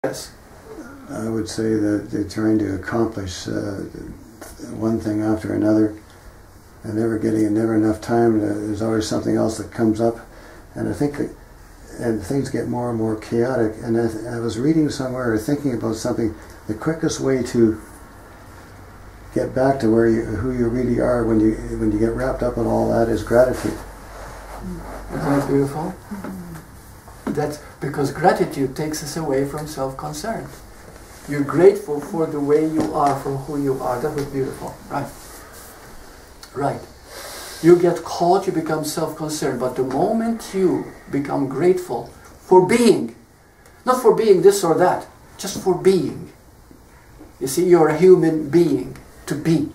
Yes. I would say that they're trying to accomplish one thing after another, and never enough time. There's always something else that comes up, and I think and things get more and more chaotic. And I was reading somewhere or thinking about something. The quickest way to get back to who you really are when you get wrapped up in all that is gratitude. Isn't that beautiful? That's because gratitude takes us away from self-concern. You're grateful for the way you are, for who you are. That was beautiful, right? Right. You get caught, you become self-concerned, but the moment you become grateful for being, not for being this or that, just for being. You see, you're a human being, to be,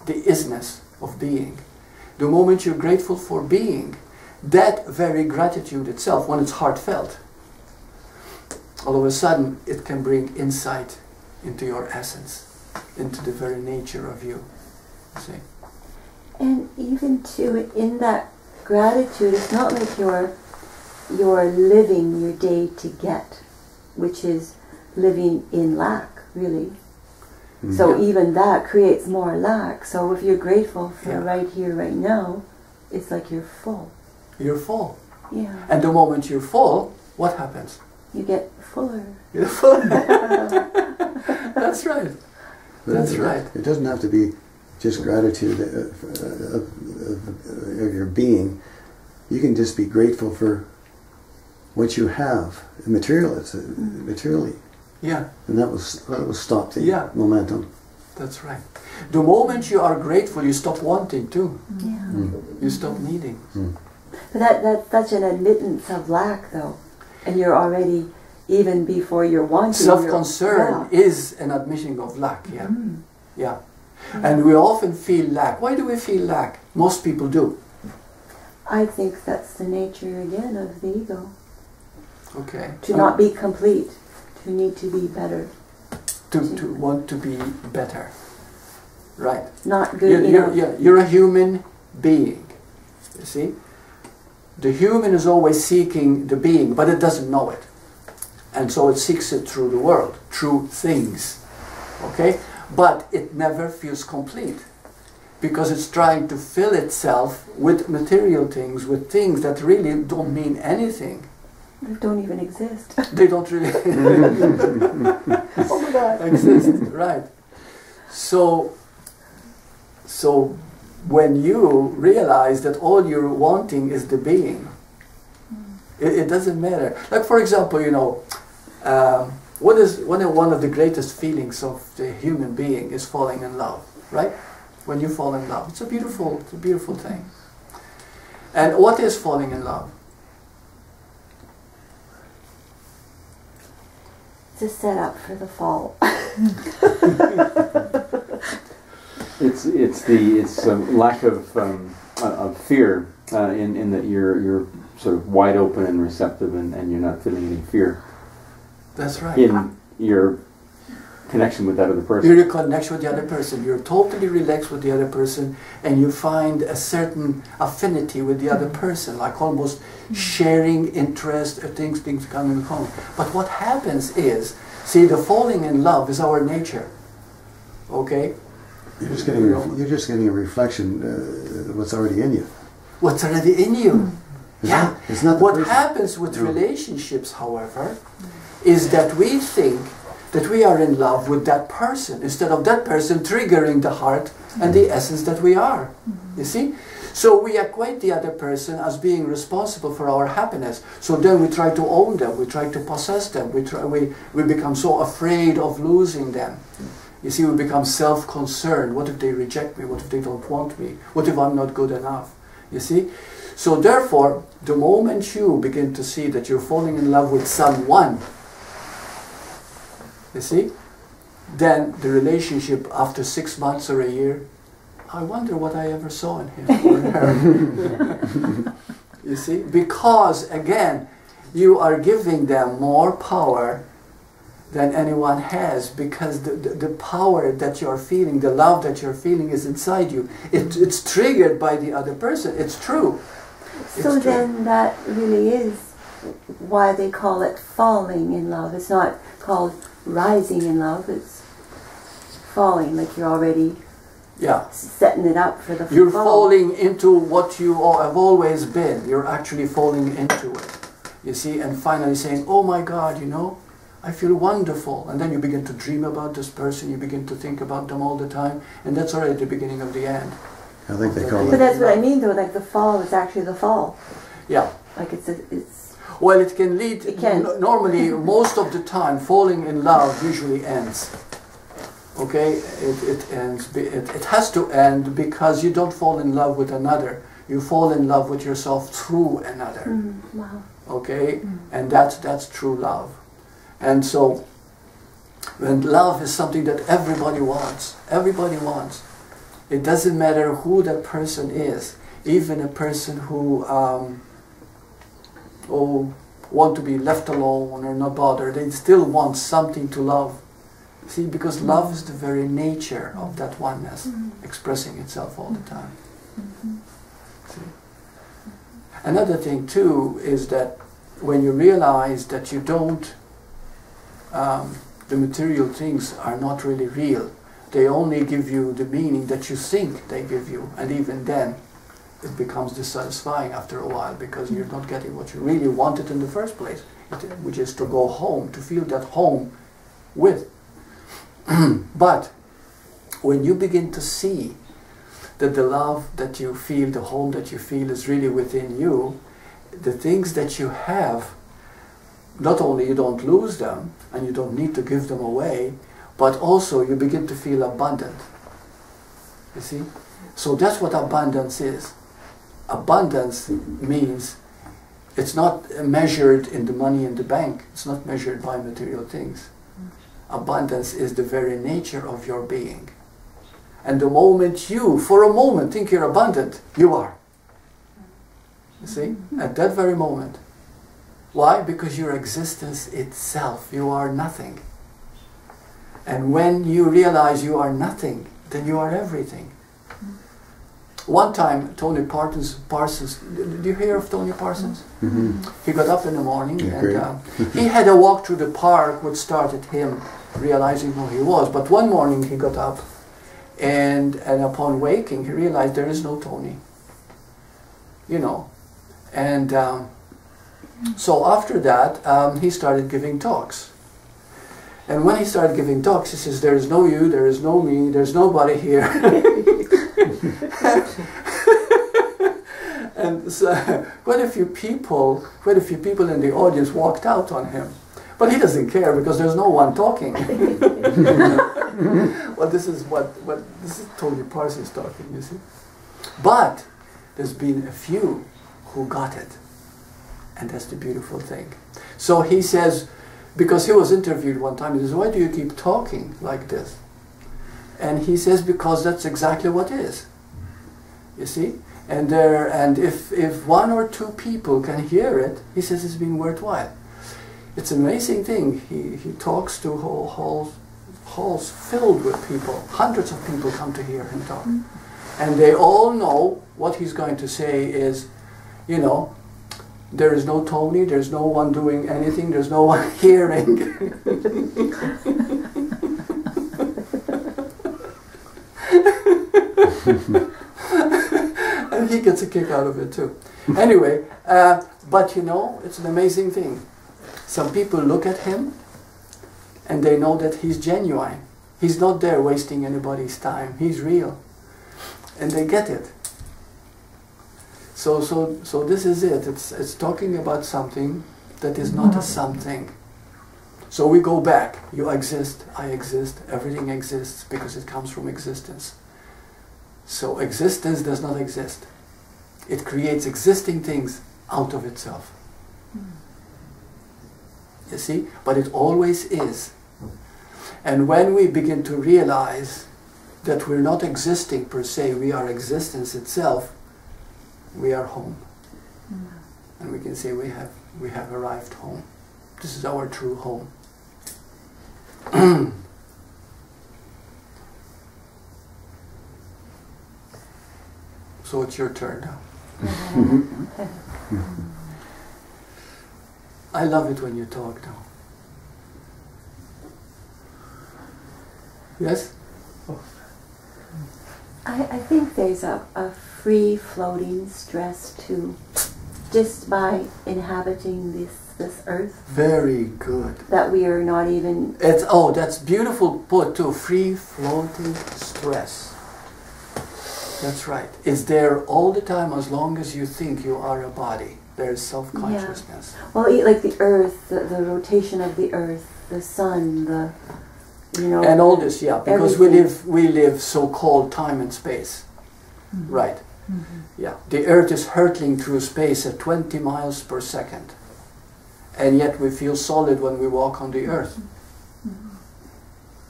the isness of being. The moment you're grateful for being, that very gratitude itself, when it's heartfelt, all of a sudden it can bring insight into your essence, into the very nature of you. See? And even too, in that gratitude, it's not like you're living your day to get, which is living in lack, really. So even that creates more lack. So if you're grateful for right here, right now, it's like you're full. You're full. Yeah. And the moment you're full, what happens? You get fuller. You're full. That's right. That's right. It doesn't have to be just gratitude of your being. You can just be grateful for what you have, materially. Yeah. And that will stop the momentum. That's right. The moment you are grateful, you stop wanting too. Yeah. You stop needing. But that's such an admittance of lack, though. And you're already, even before you're wanting... Self-concern is an admission of lack, yeah. Yeah. And we often feel lack. Why do we feel lack? Most people do. I think that's the nature, again, of the ego. Okay. To not be complete. To need to be better. To want to be better. Right. Not good enough. You're a human being. You see? The human is always seeking the being, but it doesn't know it. And so it seeks it through the world, through things. Okay? But it never feels complete. Because it's trying to fill itself with material things, with things that really don't mean anything. They don't even exist. They don't really oh my God. exist, right? So when you realize that all you're wanting is the being, it doesn't matter. Like, for example, you know, one of the greatest feelings of the human being is falling in love, right? When you fall in love, it's a beautiful thing. And what is falling in love? It's a setup for the fall. It's a lack of fear in that you're sort of wide open and receptive, and you're not feeling any fear. That's right. In your connection with that other person. You're in connection with the other person. You're totally relaxed with the other person, and you find a certain affinity with the other person, like almost sharing interest, things coming home. But what happens is, see, the falling in love is our nature. Okay? You're just getting a reflection of what's already in you. What's already in you. It's not what happens with relationships, however, is that we think that we are in love with that person instead of that person triggering the heart and the essence that we are. You see? So we equate the other person as being responsible for our happiness. So then we try to own them, we try to possess them, we become so afraid of losing them. You see, we become self-concerned. What if they reject me? What if they don't want me? What if I'm not good enough? You see? So therefore, the moment you begin to see that you're falling in love with someone, you see, then the relationship after 6 months or a year, I wonder what I ever saw in him or her. You see, because again, you are giving them more power than anyone has, because the power that you're feeling, the love that you're feeling is inside you. It's triggered by the other person. It's true. So then that really is why they call it falling in love. It's not called rising in love, it's falling, like you're already setting it up for the You're fall. falling into what you have always been. You're actually falling into it. You see, and finally saying, oh my God, you know, I feel wonderful. And then you begin to dream about this person, you begin to think about them all the time, and that's already the beginning of the end. I think they call But it. that's what I mean though, like the fall is actually the fall. Yeah. Like it's Well, it can lead, It can. Normally, most of the time, falling in love usually ends. Okay? It ends. It has to end because you don't fall in love with another. You fall in love with yourself through another. wow. Okay? And that's true love. And so, when love is something that everybody wants. Everybody wants. It doesn't matter who that person is. Even a person who want to be left alone or not bothered, they still want something to love. See, because love is the very nature of that oneness, expressing itself all the time. See? Another thing too is that when you realize that you don't, the material things are not really real. They only give you the meaning that you think they give you, and even then it becomes dissatisfying after a while because you're not getting what you really wanted in the first place, which is to go home, to feel that home with. But when you begin to see that the love that you feel, the home that you feel is really within you, the things that you have, not only you don't lose them and you don't need to give them away, but also you begin to feel abundant. You see? So that's what abundance is. Abundance means it's not measured in the money in the bank. It's not measured by material things. Abundance is the very nature of your being. And the moment you, for a moment, think you're abundant, you are. You see? At that very moment. Why? Because your existence itself, you are nothing. And when you realize you are nothing, then you are everything. One time, Tony Parsons, did you hear of Tony Parsons? Mm-hmm. He got up in the morning Yeah, and he had a walk through the park which started him realizing who he was. But one morning he got up and upon waking he realized there is no Tony. You know. And so after that he started giving talks. And when he started giving talks, he says, there is no you, there is no me, there's nobody here. And so, quite a few people in the audience walked out on him. But he doesn't care because there's no one talking. Well, this is this is Tony Parsons talking, you see. But there's been a few who got it. And that's the beautiful thing. So he says, because he was interviewed one time, he says, why do you keep talking like this? And he says, because that's exactly what is. You see? And if one or two people can hear it, he says it's been worthwhile. It's an amazing thing. He talks to halls filled with people. Hundreds of people come to hear him talk. And they all know what he's going to say is, you know, there is no Tony, there's no one doing anything, there's no one hearing. And he gets a kick out of it too. Anyway, but you know, it's an amazing thing. Some people look at him and they know that he's genuine. He's not there wasting anybody's time. He's real. And they get it. So this is it. It's talking about something that is not a something. So we go back. You exist, I exist, everything exists because it comes from existence. So existence does not exist. It creates existing things out of itself. You see? But it always is. And when we begin to realize that we're not existing per se, we are existence itself, we are home. And we can say we have arrived home. This is our true home. So it's your turn now. I love it when you talk now. Yes? I think there's a free-floating stress too, just by inhabiting this earth. Very good. That we are not even... That's beautiful put too. Free-floating stress. That's right. It's there all the time as long as you think you are a body. There's self-consciousness. Yeah. Well, like the earth, the rotation of the earth, the sun, the... You know, and all this, yeah, because we live so-called time and space, right? Yeah, the Earth is hurtling through space at 20 miles per second, and yet we feel solid when we walk on the Earth.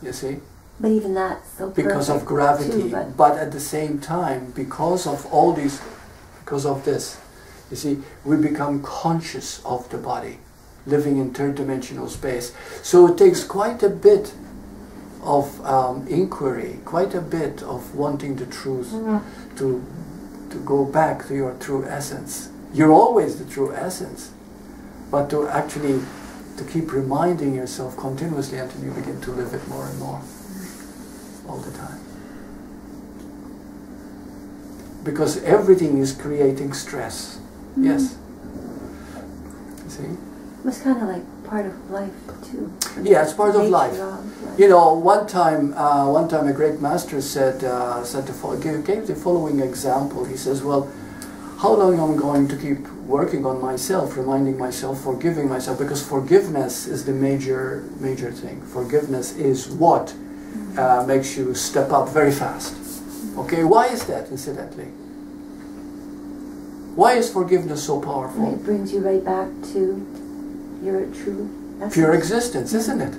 You see? But even that's so because of gravity, too, but at the same time, because of all these, because of this, you see, we become conscious of the body, living in third-dimensional space. So it takes quite a bit of inquiry, quite a bit of wanting the truth, to go back to your true essence. You're always the true essence, but to actually to keep reminding yourself continuously until you begin to live it more and more, all the time. Because everything is creating stress. Yes. You see? It's kind of like part of life too. Yeah, it's part of life. You know, one time a great master said gave the following example. He says, "Well, how long am I going to keep working on myself, reminding myself, forgiving myself? Because forgiveness is the major thing. Forgiveness is what makes you step up very fast. Okay, why is that? Incidentally, why is forgiveness so powerful? It brings you right back to your true essence. Pure existence, isn't it?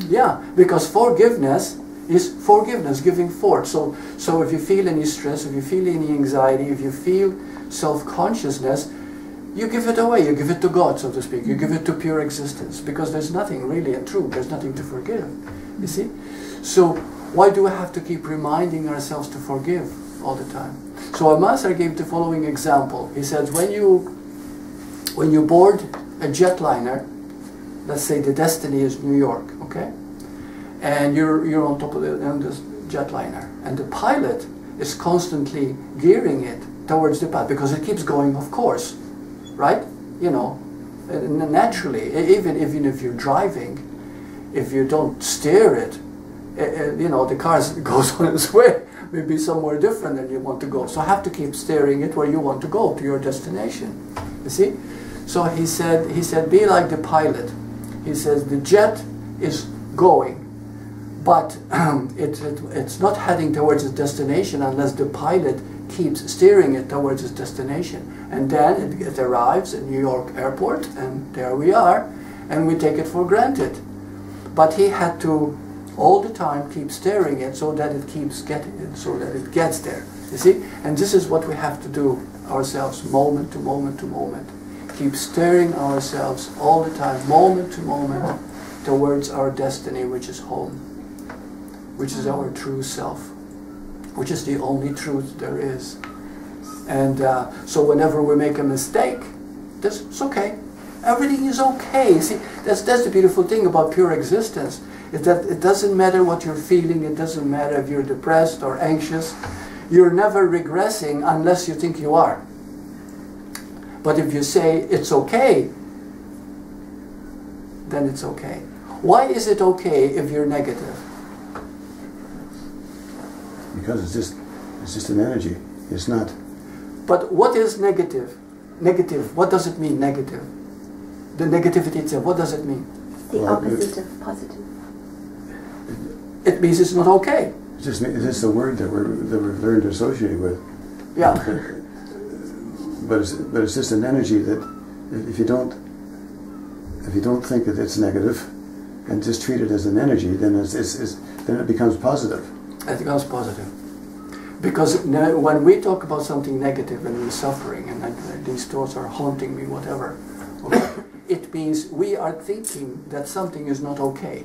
Yeah, because forgiveness is forgiveness, giving forth. So if you feel any stress, if you feel any anxiety, if you feel self-consciousness, you give it away, you give it to God, so to speak. You give it to pure existence, because there's nothing really and true, there's nothing to forgive, you see? So why do we have to keep reminding ourselves to forgive all the time? So our master gave the following example. He says, when you board a jetliner, let's say the destiny is New York, okay? And you're on top of this jetliner, and the pilot is constantly gearing it towards the path, because it keeps going, of course, right? You know, naturally, even if you're driving, if you don't steer it, you know, the car goes on its way, maybe somewhere different than you want to go. So I have to keep steering it where you want to go, to your destination, you see? So he said, be like the pilot. He says, the jet is going, but it's not heading towards its destination unless the pilot keeps steering it towards its destination. And then it arrives at New York airport, and there we are, and we take it for granted. But he had to all the time keep steering it so that it keeps getting it, so that it gets there. You see? And this is what we have to do ourselves, moment to moment to moment. Keep steering ourselves all the time, moment to moment, towards our destiny, which is home, which is our true self, which is the only truth there is. And so whenever we make a mistake, it's okay. Everything is okay. See, that's the beautiful thing about pure existence, is that it doesn't matter what you're feeling, it doesn't matter if you're depressed or anxious. You're never regressing unless you think you are. But if you say it's okay, then it's okay. Why is it okay if you're negative? Because it's just an energy. It's not. But what is negative? Negative. What does it mean, negative? The negativity itself, what does it mean? The opposite of positive. It means it's not okay. It's just a word that we've learned to associate with. Yeah. But it's just an energy that if you don't think that it's negative and just treat it as an energy, then then it becomes positive. It becomes positive. Because when we talk about something negative and we're suffering and these thoughts are haunting me, whatever, okay, it means we are thinking that something is not okay.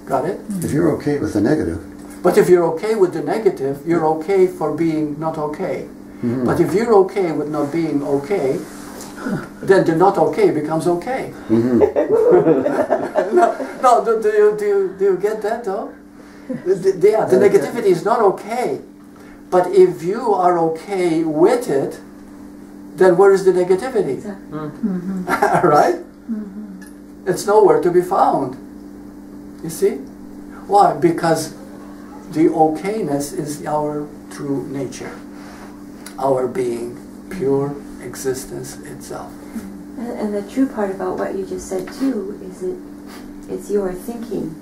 Got it? If you're okay with the negative. But if you're okay with the negative, you're okay for being not okay. Mm-hmm. But if you're okay with not being okay, then the not okay becomes okay. Mm-hmm. No, do you get that though? The negativity is not okay. But if you are okay with it, then where is the negativity? Exactly. Right? It's nowhere to be found. You see? Why? Because the okayness is our true nature, our being, pure existence itself. And the true part about what you just said too is it's your thinking.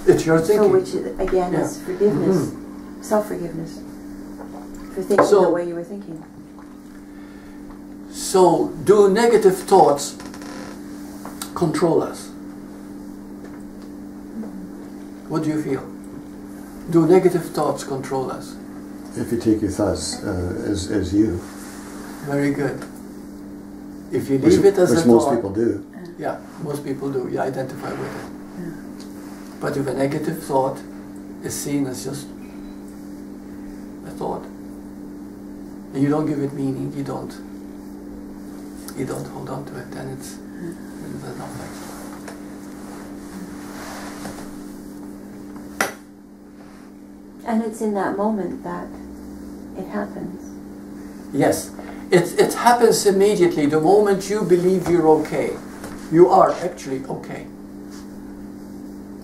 It's your thinking. So which again is forgiveness, self-forgiveness for thinking the way you were thinking. So do negative thoughts control us? What do you feel? Do negative thoughts control us? If you take your thoughts as you. Very good. If you leave it as a which thought, most people do. Yeah, most people do. You identify with it. But if a negative thought is seen as just a thought, and you don't give it meaning, you don't hold on to it, then it's nothing. And it's in that moment that it happens. Yes, it happens immediately. The moment you believe you're okay, you are actually okay.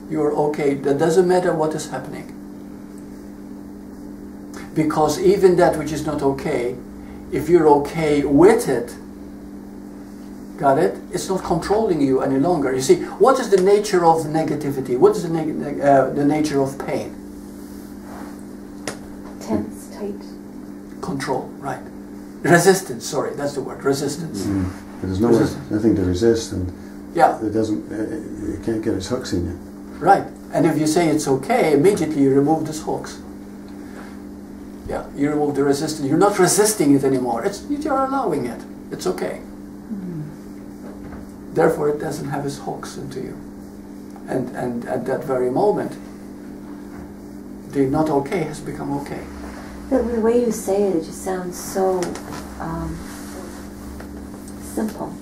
You're okay. That doesn't matter what is happening. Because even that which is not okay, if you're okay with it, got it? It's not controlling you any longer. You see, what is the nature of negativity? What is the nature of pain? Tense, tight. Control, right. Resistance, sorry, that's the word, resistance. There's nothing to resist, and Yeah, it doesn't. You can't get its hooks in you. right. And if you say it's okay, immediately you remove these hooks. Yeah, you remove the resistance. You're not resisting it anymore. You're allowing it. It's okay. Therefore, it doesn't have its hooks into you. And at that very moment, the not okay has become okay. The way you say it, it just sounds so simple.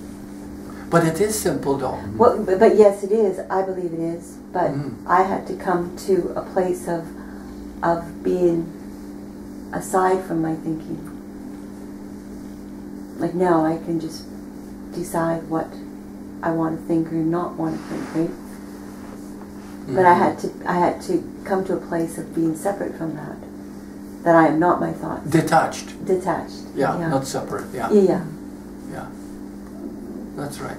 But it is simple, though. Well, but yes, it is. I believe it is. But I had to come to a place of being aside from my thinking. Like now, I can just decide what I want to think or not want to think, right? But I had to come to a place of being separate from that. That I am not my thoughts. Detached. Detached. Yeah, not separate. Yeah. Yeah. Yeah. That's right.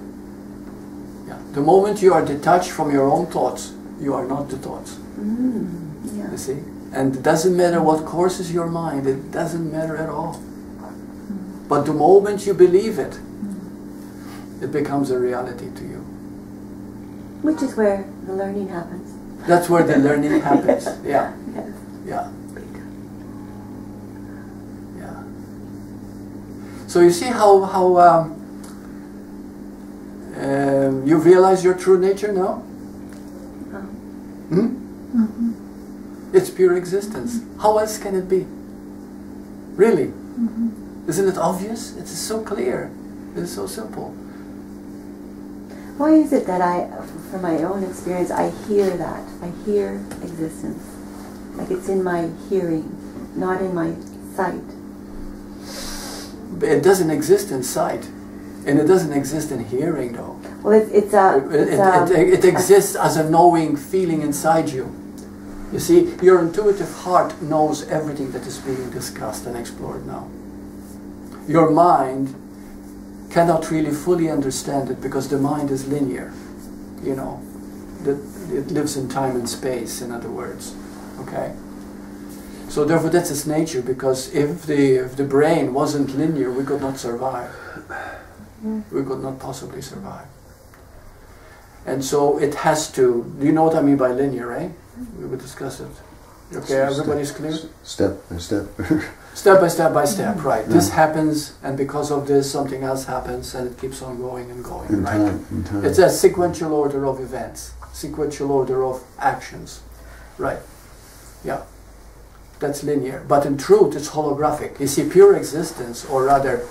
Yeah. The moment you are detached from your own thoughts, you are not the thoughts. Yeah. You see? And it doesn't matter what courses your mind, it doesn't matter at all. But the moment you believe it, it becomes a reality to you. Which is where the learning happens. That's where the learning happens. Yeah. Yes. Yeah. Yeah. So you see how you realize your true nature now? It's pure existence. How else can it be? Really? Isn't it obvious? It's so clear. It's so simple. Why is it that from my own experience, I hear that? I hear existence. Like it's in my hearing, not in my sight. But it doesn't exist in sight. And it doesn't exist in hearing, though. Well, It exists as a knowing feeling inside you. You see, your intuitive heart knows everything that is being discussed and explored now. Your mind cannot really fully understand it because the mind is linear. You know, it lives in time and space, in other words. Okay? So therefore that's its nature, because if the brain wasn't linear, we could not survive. We could not possibly survive. And so it has to, do you know what I mean by linear, right? We will discuss it. Okay, everybody's clear? Step by step. Step by step by step, right. This happens, and because of this, something else happens, and it keeps on going and going, In right? time. It's a sequential order of events, sequential order of actions, right? Yeah, that's linear. But in truth, it's holographic. You see, pure existence, or rather,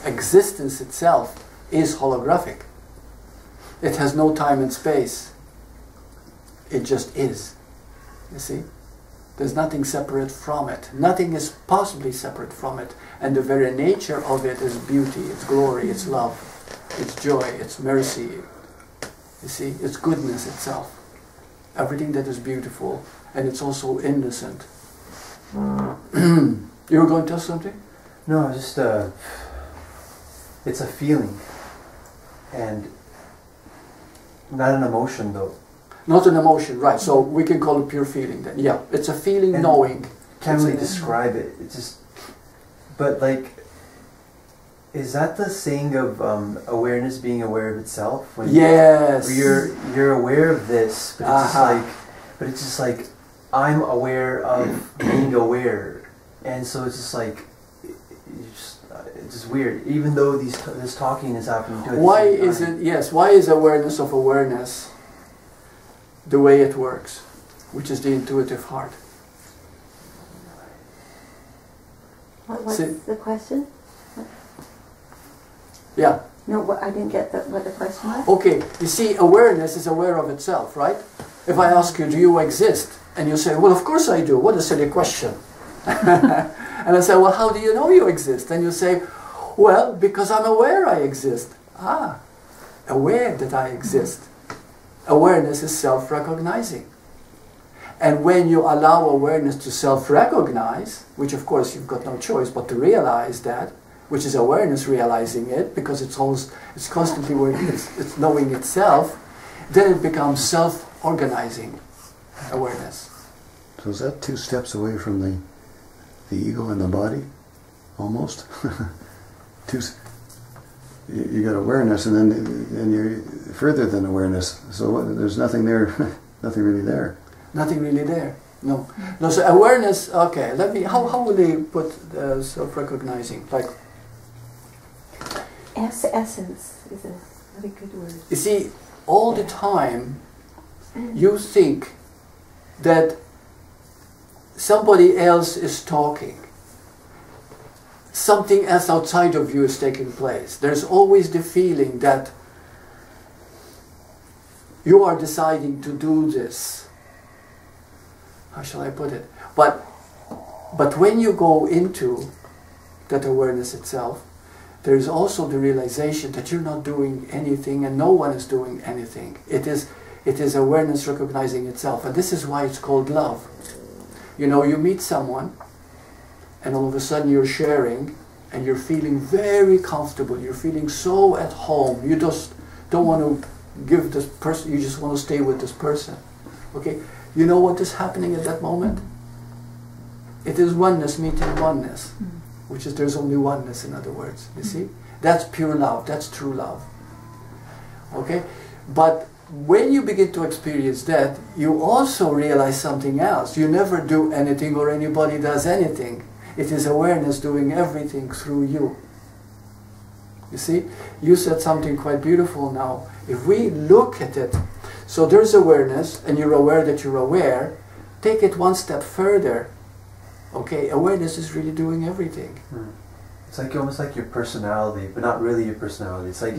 existence itself is holographic. It has no time and space. It just is. You see? There's nothing separate from it. Nothing is possibly separate from it. And the very nature of it is beauty, it's glory, it's love, it's joy, it's mercy. You see? It's goodness itself. Everything that is beautiful. And it's also innocent. You were going to tell something? No, just it's a feeling, and not an emotion though. Not an emotion, right? So we can call it pure feeling then. Yeah, it's a feeling, And knowing. Can't It's really an- describe it. It's just, but like, is that the saying of awareness being aware of itself? When Yes. you're aware of this, but it's just Aha. like, I'm aware of being aware, and so it's just like, it's just weird. Even though this talking is happening to it. Why is it? Yes. Why is awareness of awareness the way it works, which is the intuitive heart? What's See- the question? Yeah. No, I didn't get what the question was. Okay. You see, awareness is aware of itself, right? If I ask you, do you exist? And you say, well, of course I do. What a silly question. And I say, well, how do you know you exist? And you say, well, because I'm aware I exist. Ah, aware that I exist. Awareness is self-recognizing. And when you allow awareness to self-recognize, which of course you've got no choice but to realize that, which is awareness realizing it, because it's constantly working, it's knowing itself, then it becomes self-organizing awareness. So is that 2 steps away from the ego and the body, almost? You got awareness, and then you're further than awareness. So there's nothing there, nothing really there. Nothing really there. No. No. So awareness. Okay. Let me. How will they put self-recognizing? Like. Essence is a very good word. You see, all the time, you think that somebody else is talking. Something else outside of you is taking place. There's always the feeling that you are deciding to do this. How shall I put it? But when you go into that awareness itself, there is also the realization that you're not doing anything and no one is doing anything. It is awareness recognizing itself. And this is why it's called love. You know, you meet someone and all of a sudden you're sharing and you're feeling very comfortable. You're feeling so at home. You just don't want to give this person, you just want to stay with this person. Okay? You know what is happening at that moment? It is oneness meeting oneness. Which is there's only oneness, in other words. You see? That's pure love. That's true love. Okay? But when you begin to experience that, you also realize something else. You never do anything or anybody does anything. It is awareness doing everything through you. You see? You said something quite beautiful now. If we look at it, so there's awareness, and you're aware that you're aware, take it one step further. Okay, awareness is really doing everything. It's like almost like your personality, but not really your personality. It's like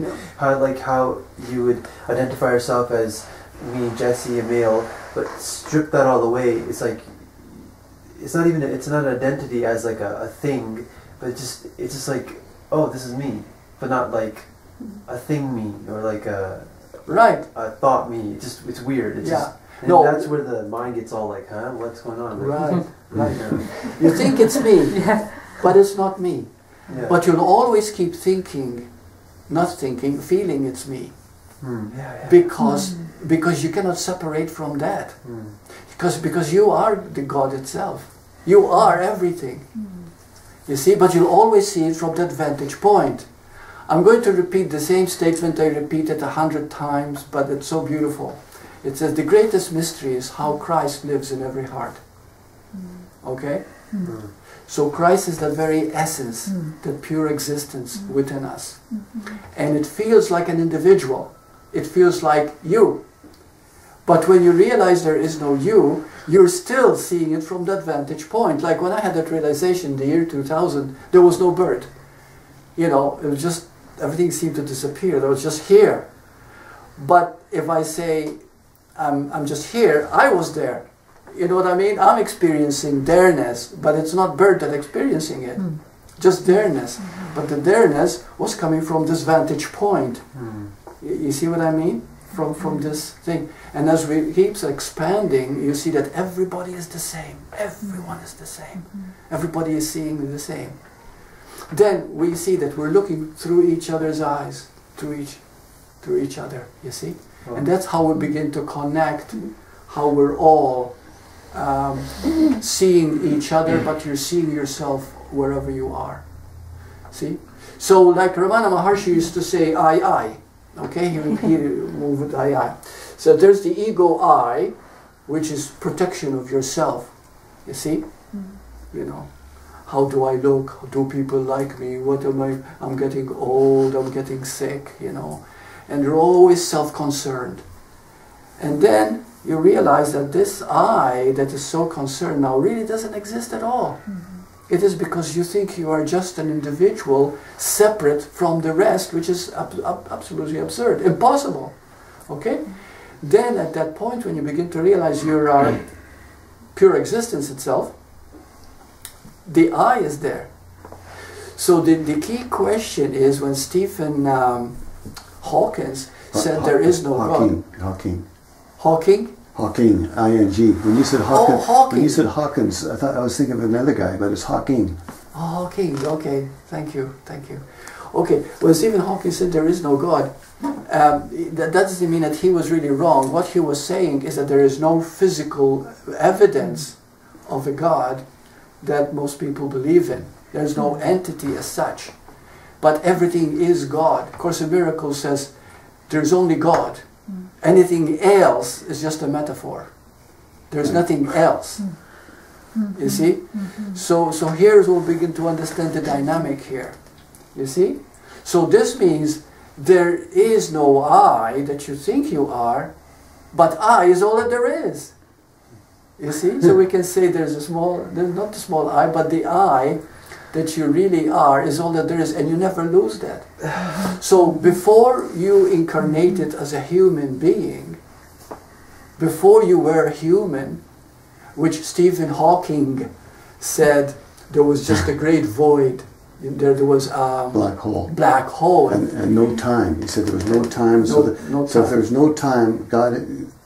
how you would identify yourself as me, Jesse, a male, but strip that all away. It's like it's not an identity as like a thing, but it's just like, oh, this is me, but not like a thing me or like a thought me. It's weird. It's just. And no, that's where the mind gets all like, huh? What's going on? Like, right. You think it's me, but it's not me. Yeah. But you'll always keep thinking, not thinking, feeling it's me. Because you cannot separate from that. Because you are the God itself. You are everything. You see, but you'll always see it from that vantage point. I'm going to repeat the same statement I repeated 100 times, but it's so beautiful. It says the greatest mystery is how Christ lives in every heart. Okay? So Christ is that very essence, that pure existence within us. And it feels like an individual. It feels like you. But when you realize there is no you, you're still seeing it from that vantage point. Like when I had that realization in the year 2000, there was no bird. you know, it was just, everything seemed to disappear. It was just here. But if I say, I'm just here, I was there. You know what I mean? I'm experiencing there-ness, but it's not Bert that's experiencing it. Just there-ness. But the there-ness was coming from this vantage point. You see what I mean? From this thing. And as we keeps expanding, you see that everybody is the same. Everyone is the same. Everybody is seeing the same. Then we see that we're looking through each other's eyes, through each other, you see? And that's how we begin to connect, how we're all seeing each other, but you're seeing yourself wherever you are. See? So like Ramana Maharshi used to say, I. Okay, he moved with I. So there's the ego I, which is protection of yourself. You see? You know, how do I look? Do people like me? What am I? I'm getting old, I'm getting sick, you know. And you're always self-concerned. And then you realize that this I that is so concerned now really doesn't exist at all. It is because you think you are just an individual separate from the rest, which is absolutely absurd, impossible. Okay? Then at that point when you begin to realize you are pure existence itself, the I is there. So the key question is when Stephen Hawkins said there is no God. Hawking? Hawking, I-N-G. When you said Hawkins, Hawking. When you said Hawkins, I was thinking of another guy, but it's Hawking. Oh, Hawking. Okay, thank you. Okay, when Stephen Hawking said there is no God, that doesn't mean that he was really wrong. What he was saying is that there is no physical evidence of a God that most people believe in. There's no entity as such. But everything is God. Course in Miracles says there's only God. Anything else is just a metaphor. There's nothing else. You see? So here we'll begin to understand the dynamic here. You see? So this means there is no I that you think you are, but I is all that there is. You see? So we can say there's not the small I, but the I that you really are is all that there is, and you never lose that. So before you incarnated as a human being, before you were a human, which Stephen Hawking said there was just a great void, there was a black hole. And no time. He said there was no time. So if there's no time, God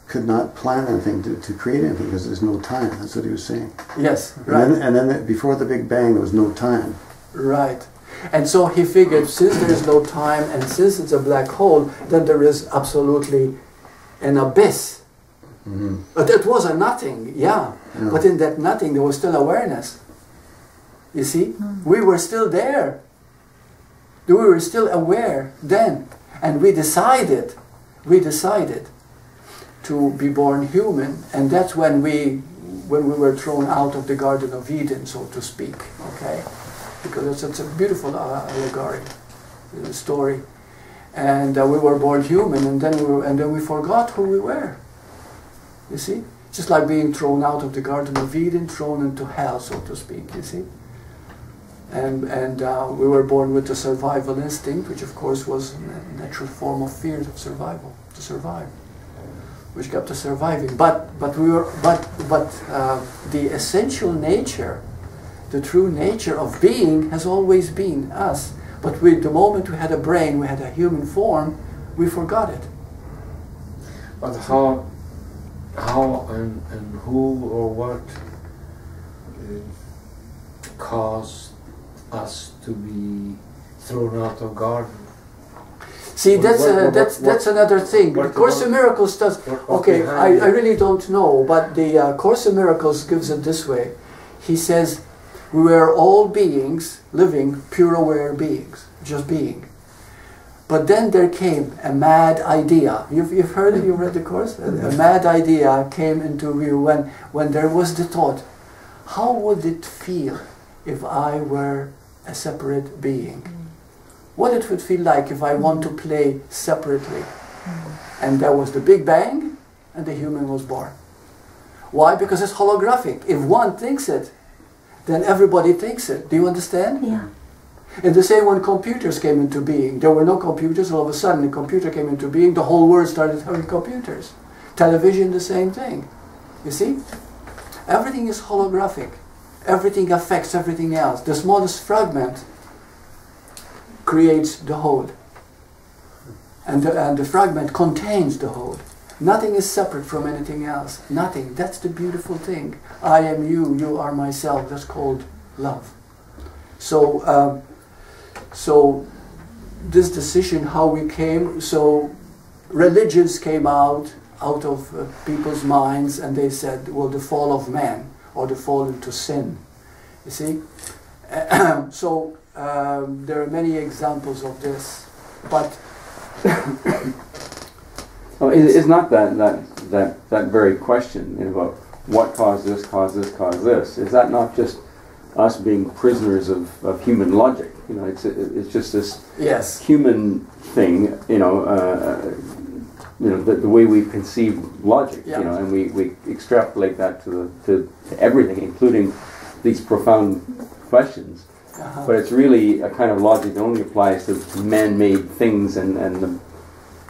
could not plan anything to create anything because there's no time. That's what he was saying. Yes, right. And then before the Big Bang, there was no time. Right. And so he figured since there is no time and since it's a black hole, then there is absolutely an abyss. But it was a nothing, yeah. But in that nothing there was still awareness. You see? We were still there. We were still aware then. And we decided to be born human, and that's when we were thrown out of the Garden of Eden, so to speak, okay? Because it's a beautiful allegory, story. And we were born human, and then we forgot who we were. You see? Just like being thrown out of the Garden of Eden, thrown into hell, so to speak, you see? And we were born with the survival instinct, which of course was a natural form of fear of survival, to survive, which kept us surviving. But the essential nature, the true nature of being has always been us. But the moment we had a brain, we had a human form, we forgot it. But how and who or what caused us to be thrown out of garden? See, that's another thing. The Course in Miracles does. Okay, I really don't know, but the Course in Miracles gives it this way. He says, we were all beings, living, pure aware beings, just being. But then there came a mad idea. You've heard it, you've read the Course? A mad idea came into view when there was the thought, how would it feel if I were a separate being? What it would feel like if I want to play separately. And there was the Big Bang, and the human was born. Why? Because it's holographic. If one thinks it, then everybody thinks it. Do you understand? Yeah. In the same when computers came into being. There were no computers, all of a sudden a computer came into being, the whole world started having computers. Television, the same thing. You see? Everything is holographic. Everything affects everything else. The smallest fragment creates the whole. And the fragment contains the whole. Nothing is separate from anything else. Nothing. That's the beautiful thing. I am you, you are myself. That's called love. So, so this decision, how we came, so religions came out of people's minds, and they said, well, the fall of man, or the fall into sin. You see? So there are many examples of this, but well, it's not that very question, you know, about what caused this, caused this, caused this. Is that not just us being prisoners of human logic? You know, it's just this yes. human thing, you know, the way we conceive logic, Yeah. you know, and we extrapolate that to everything, including these profound questions. Uh-huh. But it's really a kind of logic that only applies to man-made things and the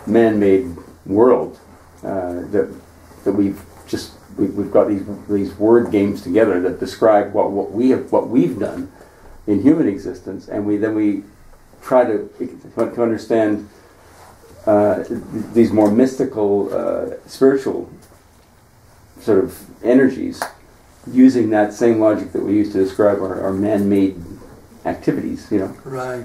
man-made world that we've got these word games together that describe what we've done in human existence, and we try to understand these more mystical, spiritual sort of energies using that same logic that we use to describe our man-made activities, you know. Right.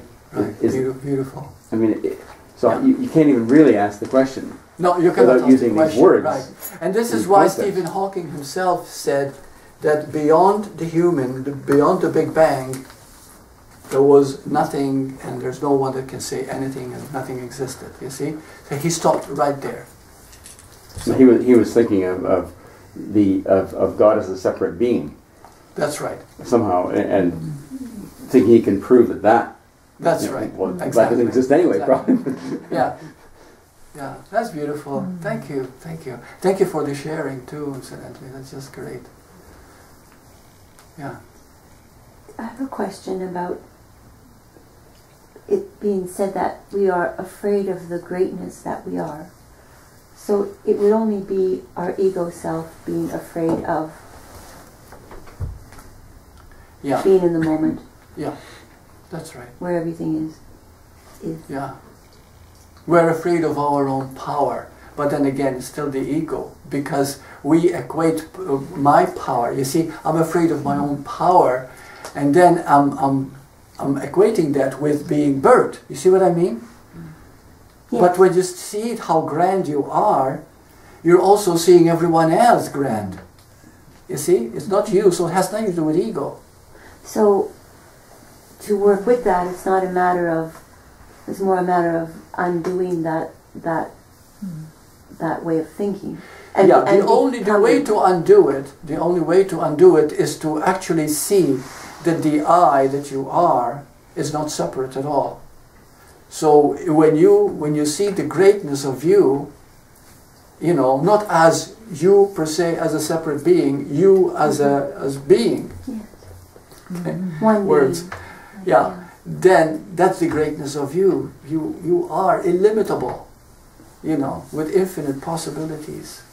Beautiful. I mean, you can't even really ask the question. No, you cannot without ask using the these question, words. right. And this is these why concepts. Stephen Hawking himself said that beyond the human, beyond the Big Bang, there was nothing, and there's no one that can say anything, and nothing existed. You see, so he stopped right there. So he was thinking of God as a separate being That's right. somehow, and thinking he can prove that. That's you know, right. well, that Exactly. doesn't exist anyway, Exactly. probably. Yeah. Yeah, that's beautiful. Thank you. Thank you for the sharing too, incidentally. That's just great. Yeah. I have a question about it being said that we are afraid of the greatness that we are. So it would only be our ego self being afraid of Yeah. being in the moment Yeah. That's right. where everything is. Yeah. We're afraid of our own power, but then again, it's still the ego, because we equate my power. You see, I'm afraid of my own power, and then I'm equating that with being bird. You see what I mean? Yes. But when you see it, how grand you are, you're also seeing everyone else grand. You see, it's not you, so it has nothing to do with ego. So to work with that, it's not a matter of. It's more a matter of undoing that way of thinking. And, yeah, and the way to undo it is to actually see that the I that you are is not separate at all. So when you see the greatness of you, you know, not as you per se as a separate being, you as being. Yes. Okay. One Words. being. Yeah. Then that's the greatness of you. You are illimitable, you know, with infinite possibilities.